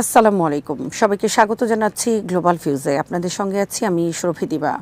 আসসালামু আলাইকুম। সবাইকে স্বাগত জানাচ্ছি গ্লোবাল ভিউজে। আপনাদের সঙ্গে আছি আমি শরফি দিবা।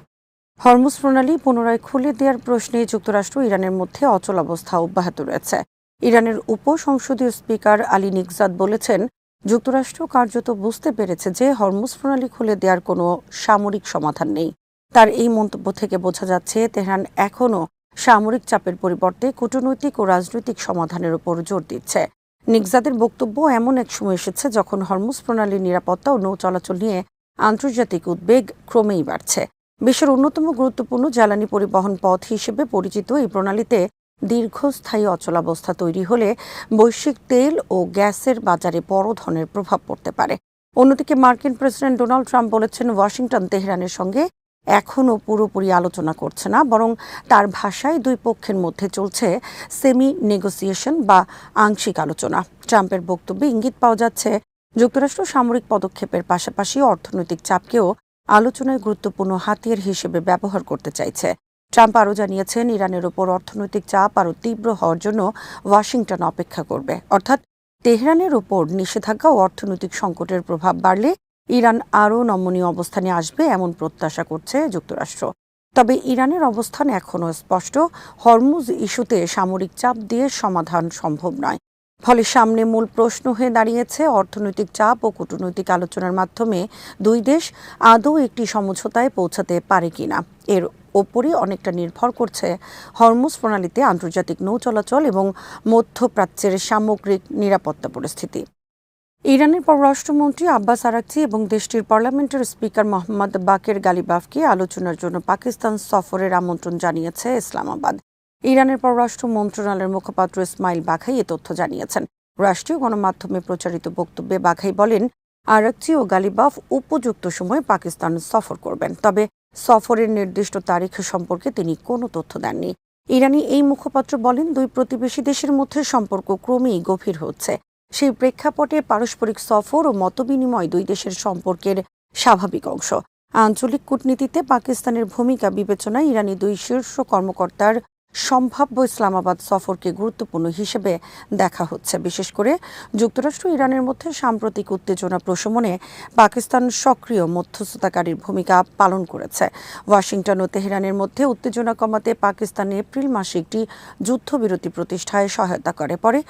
হরমুজ প্রণালী পুনরায় খুলে দেওয়ার প্রশ্নে যুক্তরাষ্ট্র ইরানের মধ্যে অচল অবস্থা অব্যাহত রয়েছে। ইরানের উপসংসদীয় স্পিকার আলী নিকজাদ বলেছেন, যুক্তরাষ্ট্র কার্যত বুঝতে পেরেছে যে হরমুজ প্রণালী খুলে দেওয়ার কোনো সামরিক সমাধান নেই। তার এই মন্তব্য থেকে বোঝা যাচ্ছে তেহরান এখনও সামরিক চাপের পরিবর্তে কূটনৈতিক ও রাজনৈতিক সমাধানের উপর জোর দিচ্ছে। নিকজাদের বক্তব্য এমন এক সময় এসেছে যখন হরমুজ প্রণালীর নিরাপত্তা ও নৌ চলাচল নিয়ে আন্তর্জাতিক উদ্বেগ ক্রমেই বাড়ছে। বিশ্বের অন্যতম গুরুত্বপূর্ণ জ্বালানি পরিবহন পথ হিসেবে পরিচিত এই প্রণালীতে দীর্ঘস্থায়ী অচলাবস্থা তৈরি হলে বৈশ্বিক তেল ও গ্যাসের বাজারে বড় ধরনের প্রভাব পড়তে পারে। অন্যদিকে মার্কিন প্রেসিডেন্ট ডোনাল্ড ট্রাম্প বলেছেন, ওয়াশিংটন তেহরানের সঙ্গে এখনও পুরোপুরি আলোচনা করছে না, বরং তার ভাষায় দুই পক্ষের মধ্যে চলছে সেমি নেগোসিয়েশন বা আংশিক আলোচনা। ট্রাম্পের বক্তব্যে ইঙ্গিত পাওয়া যাচ্ছে যুক্তরাষ্ট্র সামরিক পদক্ষেপের পাশাপাশি অর্থনৈতিক চাপকেও আলোচনায় গুরুত্বপূর্ণ হাতিয়ার হিসেবে ব্যবহার করতে চাইছে। ট্রাম্প আরও জানিয়েছেন, ইরানের ওপর অর্থনৈতিক চাপ আরও তীব্র হওয়ার জন্য ওয়াশিংটন অপেক্ষা করবে। অর্থাৎ তেহরানের ওপর নিষেধাজ্ঞা ও অর্থনৈতিক সংকটের প্রভাব বাড়লে ইরান আরও নমনীয় অবস্থানে আসবে এমন প্রত্যাশা করছে যুক্তরাষ্ট্র। তবে ইরানের অবস্থান এখনও স্পষ্ট, হরমুজ ইস্যুতে সামরিক চাপ দিয়ে সমাধান সম্ভব নয়। ফলে সামনে মূল প্রশ্ন হয়ে দাঁড়িয়েছে অর্থনৈতিক চাপ ও কূটনৈতিক আলোচনার মাধ্যমে দুই দেশ আদৌ একটি সমঝোতায় পৌঁছাতে পারে কিনা। এর ওপরই অনেকটা নির্ভর করছে হরমুজ প্রণালীতে আন্তর্জাতিক নৌ চলাচল এবং মধ্যপ্রাচ্যের সামগ্রিক নিরাপত্তা পরিস্থিতি। ইরানের পররাষ্ট্রমন্ত্রী আব্বাস আরাকচি এবং দেশটির পার্লামেন্টের স্পিকার মোহাম্মদ বাকের গালিবাফকে আলোচনার জন্য পাকিস্তান সফরের আমন্ত্রণ জানিয়েছে ইসলামাবাদ। ইরানের পররাষ্ট্র মন্ত্রণালয়ের মুখপাত্র ইসমাইল বাঘাই এ তথ্য জানিয়েছেন। রাষ্ট্রীয় গণমাধ্যমে প্রচারিত বক্তব্যে বাঘাই বলেন, আরাকচি ও গালিবাফ উপযুক্ত সময়ে পাকিস্তান সফর করবেন, তবে সফরের নির্দিষ্ট তারিখ সম্পর্কে তিনি কোনো তথ্য দেননি। ইরানি এই মুখপাত্র বলেন, দুই প্রতিবেশী দেশের মধ্যে সম্পর্ক ক্রমেই গভীর হচ্ছে। সেই প্রেক্ষাপটে পারস্পরিক সফর ও মতবিনিময় দুই দেশের সম্পর্কের স্বাভাবিক অংশ। আঞ্চলিক কূটনীতিতে পাকিস্তানের ভূমিকা বিবেচনায় ইরানি দুই শীর্ষ কর্মকর্তার সম্ভাব্য ইসলামাবাদ সফরকে গুরুত্বপূর্ণ হিসেবে দেখা হচ্ছে। বিশেষ করে যুক্তরাষ্ট্র ইরানের মধ্যে সাম্প্রতিক উত্তেজনা প্রশমনে পাকিস্তান সক্রিয় মধ্যস্থতাকারীর ভূমিকা পালন করেছে। ওয়াশিংটন ও তেহরানের মধ্যে উত্তেজনা কমাতে পাকিস্তান এপ্রিল মাসে একটি যুদ্ধবিরতি প্রতিষ্ঠায় সহায়তা করে। পরে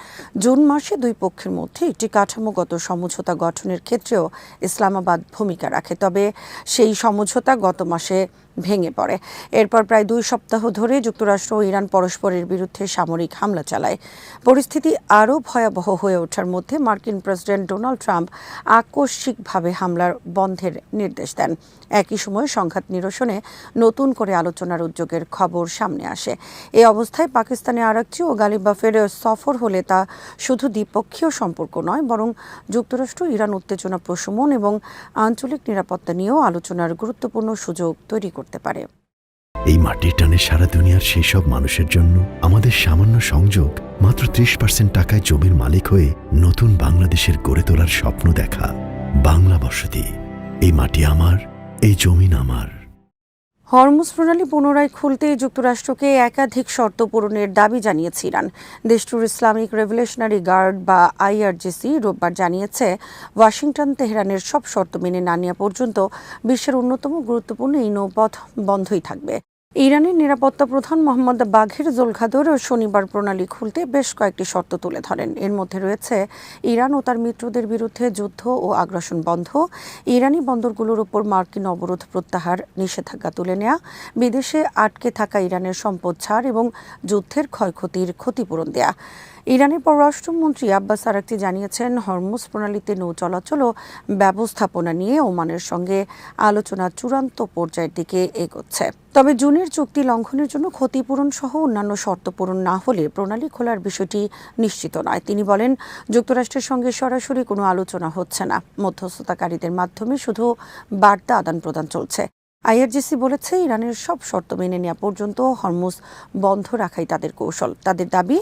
জুন মাসে দুই পক্ষের মধ্যে একটি কাঠামোগত সমঝোতা গঠনের ক্ষেত্রেও ইসলামাবাদ ভূমিকা রাখে, তবে সেই সমঝোতা গত মাসে ভেঙে পড়ে। এরপর প্রায় 2 সপ্তাহ ধরে যুক্তরাষ্ট্র ও ইরান পরস্পরের বিরুদ্ধে সামরিক হামলা চালায়। পরিস্থিতি আরও ভয়াবহ হয়ে ওঠার মধ্যে মার্কিন প্রেসিডেন্ট ডোনাল্ড ট্রাম্প আকস্মিকভাবে হামলার বন্ধের নির্দেশ দেন। একই সময় সংঘাত নিরসনে নতুন করে আলোচনার উদ্যোগের খবর সামনে আসে। এই অবস্থায় পাকিস্তানে আরাকচি ও গালিবাফের সফর হলে তা শুধু দ্বিপক্ষীয় সম্পর্ক নয়, বরং যুক্তরাষ্ট্র ইরান উত্তেজনা প্রশমন এবং আঞ্চলিক নিরাপত্তা নিয়েও আলোচনার গুরুত্বপূর্ণ সুযোগ তৈরি করতে পারে। এই মাটির টানে সারা দুনিয়ার সেই সব মানুষের জন্য আমাদের সামান্য সংযোগ, মাত্র 30% টাকায় জমির মালিক হয়ে নতুন বাংলাদেশের গড়ে তোলার স্বপ্ন দেখা। বাংলা বসতি, এই মাটি আমার, এই জমিন আমার। হরমুজ প্রণালী পুনরায় খুলতে যুক্তরাষ্ট্রকে একাধিক শর্ত পূরণের দাবি জানিয়েছে ইরান। দেশটির ইসলামিক রেভলিউশনারি গার্ড বা IRGC রোববার জানিয়েছে, ওয়াশিংটন তেহরানের সব শর্ত মেনে না নেওয়া পর্যন্ত বিশ্বের অন্যতম গুরুত্বপূর্ণ এই নৌপথ বন্ধই থাকবে। ইরানের নিরাপত্তা প্রধান মোহাম্মদ বাঘের জোলখাদর শনিবার প্রণালী খুলতে বেশ কয়েকটি শর্ত তুলে ধরেন। এর মধ্যে রয়েছে ইরান ও তার মিত্রদের বিরুদ্ধে যুদ্ধ ও আগ্রাসন বন্ধ, ইরানি বন্দরগুলোর উপর মার্কিন অবরোধ প্রত্যাহার, নিষেধাজ্ঞা তুলে নেওয়া, বিদেশে আটকে থাকা ইরানের সম্পদ ছাড় এবং যুদ্ধের ক্ষয়ক্ষতির ক্ষতিপূরণ দেয়া। ইরানের পররাষ্ট্রমন্ত্রী আব্বাস আরাকচি জানিয়েছেন, হরমুজ প্রণালীতে নৌ চলাচল ও ব্যবস্থাপনা নিয়ে ওমানের সঙ্গে আলোচনা চূড়ান্ত পর্যায়ের দিকে এগোচ্ছে। তবে জুনের চুক্তি লঙ্ঘনের জন্য ক্ষতিপূরণ সহ অন্যান্য শর্ত পূরণ না হলে প্রণালী খোলার বিষয়টি নিশ্চিত নয়। তিনি বলেন, যুক্তরাষ্ট্রের সঙ্গে সরাসরি কোনো আলোচনা হচ্ছে না, মধ্যস্থতাকারীদের মাধ্যমে শুধু বার্তা আদান প্রদান চলছে। আইআরজিসি বলেছে, ইরানের সব শর্ত মেনে নেওয়া পর্যন্ত হরমুজ বন্ধ রাখাই তাদের কৌশল। তাদের দাবি,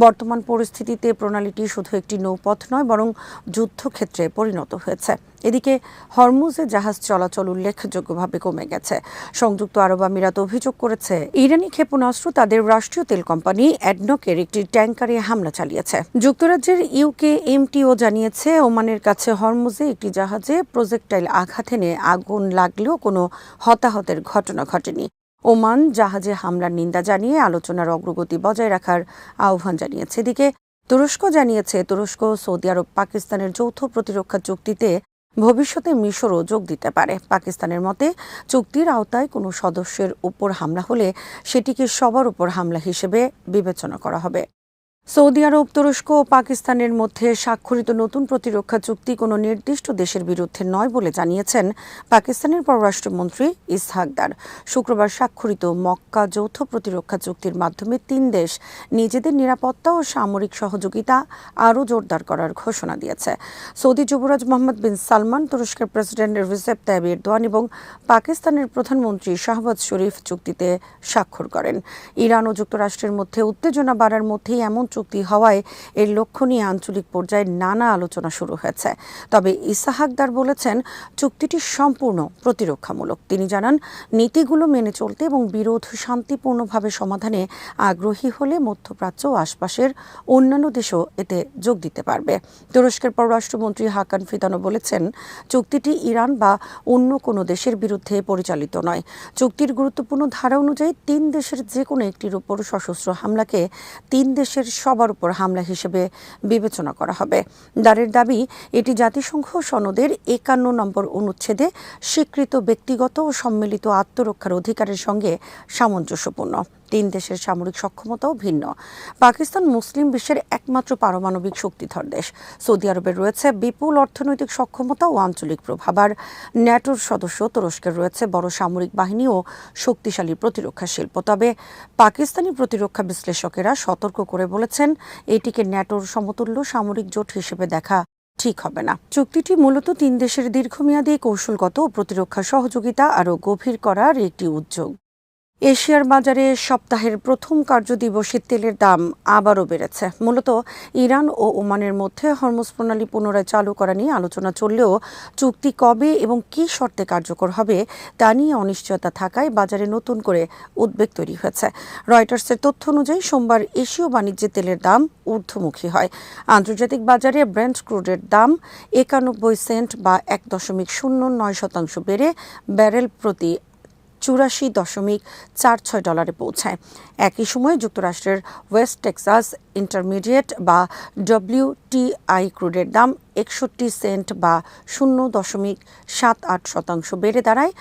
বর্তমান পরিস্থিতিতে প্রণালীটি শুধু একটি নৌপথ নয়, বরং যুদ্ধক্ষেত্রে পরিণত হয়েছে। এদিকে হরমুজে জাহাজ চলাচল উল্লেখযোগ্যভাবে কমে গেছে। সংযুক্ত আরব আমিরাত অভিযোগ করেছে, ইরানি ক্ষেপণাস্ত্র তাদের রাষ্ট্রীয় তেল কোম্পানি অ্যাডনকের একটি ট্যাঙ্কারে হামলা চালিয়েছে। যুক্তরাজ্যের ইউকেএমটিও জানিয়েছে, ওমানের কাছে হরমুজে একটি জাহাজে প্রজেক্টাইল আঘাত এনে আগুন লাগলেও কোনো হতাহতের ঘটনা ঘটেনি। ওমান জাহাজে হামলার নিন্দা জানিয়ে আলোচনার অগ্রগতি বজায় রাখার আহ্বান জানিয়েছে। এদিকে তুরস্ক জানিয়েছে, তুরস্ক সৌদি আরব পাকিস্তানের যৌথ প্রতিরক্ষা চুক্তিতে ভবিষ্যতে মিশরও যোগ দিতে পারে। পাকিস্তানের মতে, চুক্তির আওতায় কোনো সদস্যের উপর হামলা হলে সেটিকে সবার উপর হামলা হিসেবে বিবেচনা করা হবে। সৌদি আরব, তুরস্ক ও পাকিস্তানের মধ্যে স্বাক্ষরিত নতুন প্রতিরক্ষা চুক্তি কোনো নির্দিষ্ট দেশের বিরুদ্ধে নয় বলে জানিয়েছেন পাকিস্তানের পররাষ্ট্রমন্ত্রী ইসহাক দার। শুক্রবার স্বাক্ষরিত মক্কা যৌথ প্রতিরক্ষা চুক্তির মাধ্যমে 3 দেশ নিজেদের নিরাপত্তা ও সামরিক সহযোগিতা আরও জোরদার করার ঘোষণা দিয়েছে। সৌদি যুবরাজ মোহাম্মদ বিন সালমান, তুরস্কের প্রেসিডেন্ট রিসেপ তাইয়িপ এরদোয়ান এবং পাকিস্তানের প্রধানমন্ত্রী শাহবাজ শরীফ চুক্তিতে স্বাক্ষর করেন। ইরান ও যুক্তরাষ্ট্রের মধ্যে উত্তেজনা বাড়ার মধ্যেই এমন চুক্তি হওয়ায় এর লক্ষ্য নিয়ে আঞ্চলিক পর্যায়ে নানা আলোচনা শুরু হয়েছে। তবে ইসহাক দার বলেছেন, চুক্তিটি সম্পূর্ণ প্রতিরক্ষামূলক। তিনি জানান, নীতিগুলো মেনে চলতে এবং বিরোধ শান্তিপূর্ণভাবে সমাধানে আগ্রহী হলে মধ্যপ্রাচ্য ও আশপাশের অন্যান্য দেশও এতে যোগ দিতে পারবে। তুরস্কের পররাষ্ট্রমন্ত্রী হাকান ফিদানও বলেছেন, চুক্তিটি ইরান বা অন্য কোনো দেশের বিরুদ্ধে পরিচালিত নয়। চুক্তির গুরুত্বপূর্ণ ধারা অনুযায়ী 3 দেশের যে কোনো একটির উপর সশস্ত্র হামলাকে 3 দেশের সবার উপর হামলা হিসেবে বিবেচনা করা হবে। দারের দাবি, এটি জাতিসংঘ সনদের 51 নম্বর অনুচ্ছেদে স্বীকৃত ব্যক্তিগত ও সম্মিলিত আত্মরক্ষার অধিকারের সঙ্গে সামঞ্জস্যপূর্ণ। 3 দেশের সামরিক সক্ষমতাও ভিন্ন। পাকিস্তান মুসলিম বিশ্বের একমাত্র পারমাণবিক শক্তিধর দেশ। সৌদি আরবের রয়েছে বিপুল অর্থনৈতিক সক্ষমতা ও আঞ্চলিক প্রভাব। আর ন্যাটোর সদস্য তুরস্কের রয়েছে বড় সামরিক বাহিনী ও শক্তিশালী প্রতিরক্ষা শিল্প। তবে পাকিস্তানি প্রতিরক্ষা বিশ্লেষকেরা সতর্ক করে বলেছেন, এটিকে ন্যাটোর সমতুল্য সামরিক জোট হিসেবে দেখা ঠিক হবে না। চুক্তিটি মূলত 3 দেশের দীর্ঘমেয়াদী কৌশলগত ও প্রতিরক্ষা সহযোগিতা আরও গভীর করার একটি উদ্যোগ। এশিয়ার বাজারে সপ্তাহের প্রথম কার্যদিবসে তেলের দাম আবারও বেড়েছে। মূলত ইরান ও ওমানের মধ্যে হরমুজ প্রণালী পুনরায় চালু করা নিয়ে আলোচনা চললেও চুক্তি কবে এবং কী শর্তে কার্যকর হবে তা নিয়ে অনিশ্চয়তা থাকায় বাজারে নতুন করে উদ্বেগ তৈরি হয়েছে। রয়টার্সের তথ্য অনুযায়ী সোমবার এশীয় বাণিজ্যে তেলের দাম ঊর্ধ্বমুখী হয়। আন্তর্জাতিক বাজারে ব্রেন্ট ক্রুডের দাম 91 সেন্ট বা 1.09% বেড়ে ব্যারেল প্রতি $84.46 পৌঁছায়। একই সময়ে যুক্তরাষ্ট্রের ওয়েস্ট টেক্সাস ইন্টারমিডিয়েট বা WTI ক্রুডের দাম 61 সেন্ট বা 0.78% বেড়ে দাঁড়ায়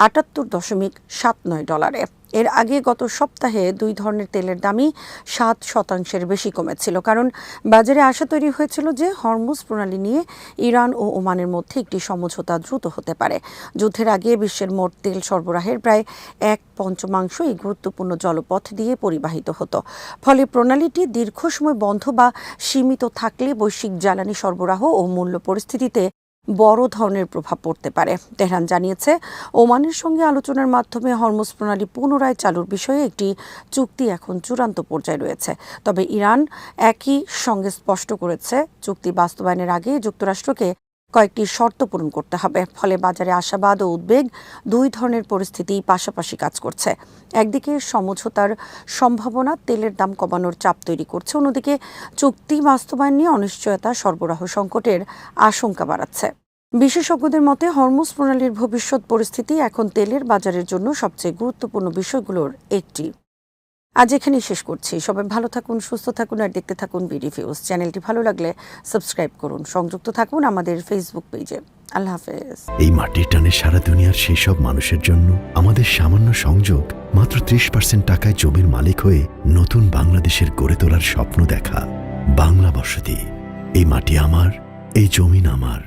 $78.79। এর আগে গত সপ্তাহে 2 ধরনের তেলের দামই 7% বেশি কমেছিল, কারণ বাজারে আশা তৈরি হয়েছিল যে হরমুজ প্রণালী নিয়ে ইরান ও ওমানের মধ্যে একটি সমঝোতা দ্রুত হতে পারে। যুদ্ধের আগে বিশ্বের মোট তেল সরবরাহের প্রায় 1/5 এই গুরুত্বপূর্ণ জলপথ দিয়ে পরিবাহিত হতো। ফলে প্রণালীটি দীর্ঘ সময় বন্ধ বা সীমিত থাকলে বৈশ্বিক জ্বালানি সরবরাহ ও মূল্য পরিস্থিতিতে বড় ধরনের প্রভাব পড়তে পারে। তেহরান জানিয়েছে, ওমানের সঙ্গে আলোচনার মাধ্যমে হরমুজ প্রণালী পুনরায় চালুর বিষয়ে একটি চুক্তি এখন চূড়ান্ত পর্যায়ে রয়েছে। তবে ইরান একই সঙ্গে স্পষ্ট করেছে, চুক্তি বাস্তবায়নের আগে যুক্তরাষ্ট্রকে কয়েকটি শর্ত পূরণ করতে হবে। ফলে বাজারে আশাবাদ ও উদ্বেগ, 2 ধরনের পরিস্থিতি পাশাপাশি কাজ করছে। একদিকে সমঝোতার সম্ভাবনা তেলের দাম কমানোর চাপ তৈরি করছে, অন্যদিকে চুক্তি বাস্তবায়ন নিয়ে অনিশ্চয়তা সরবরাহ সংকটের আশঙ্কা বাড়াচ্ছে। বিশেষজ্ঞদের মতে, হরমুজ প্রণালীর ভবিষ্যৎ পরিস্থিতি এখন তেলের বাজারের জন্য সবচেয়ে গুরুত্বপূর্ণ বিষয়গুলোর একটি। আজ এখানেই শেষ করছি। সবাই ভালো থাকুন, সুস্থ থাকুন আর দেখতে থাকুন বিডি ফিউজ। চ্যানেলটি ভালো লাগলে সাবস্ক্রাইব করুন, সংযুক্ত থাকুন আমাদের ফেসবুক পেজে। আল্লাহ হাফেজ। এই মাটির টানে সারা দুনিয়ার সেই সব মানুষের জন্য আমাদের সামান্য সংযোগ, মাত্র 30% টাকায় জমির মালিক হয়ে নতুন বাংলাদেশের গড়ে তোলার স্বপ্ন দেখা। বাংলা বসতি। এই মাটি আমার, এই জমিন আমার।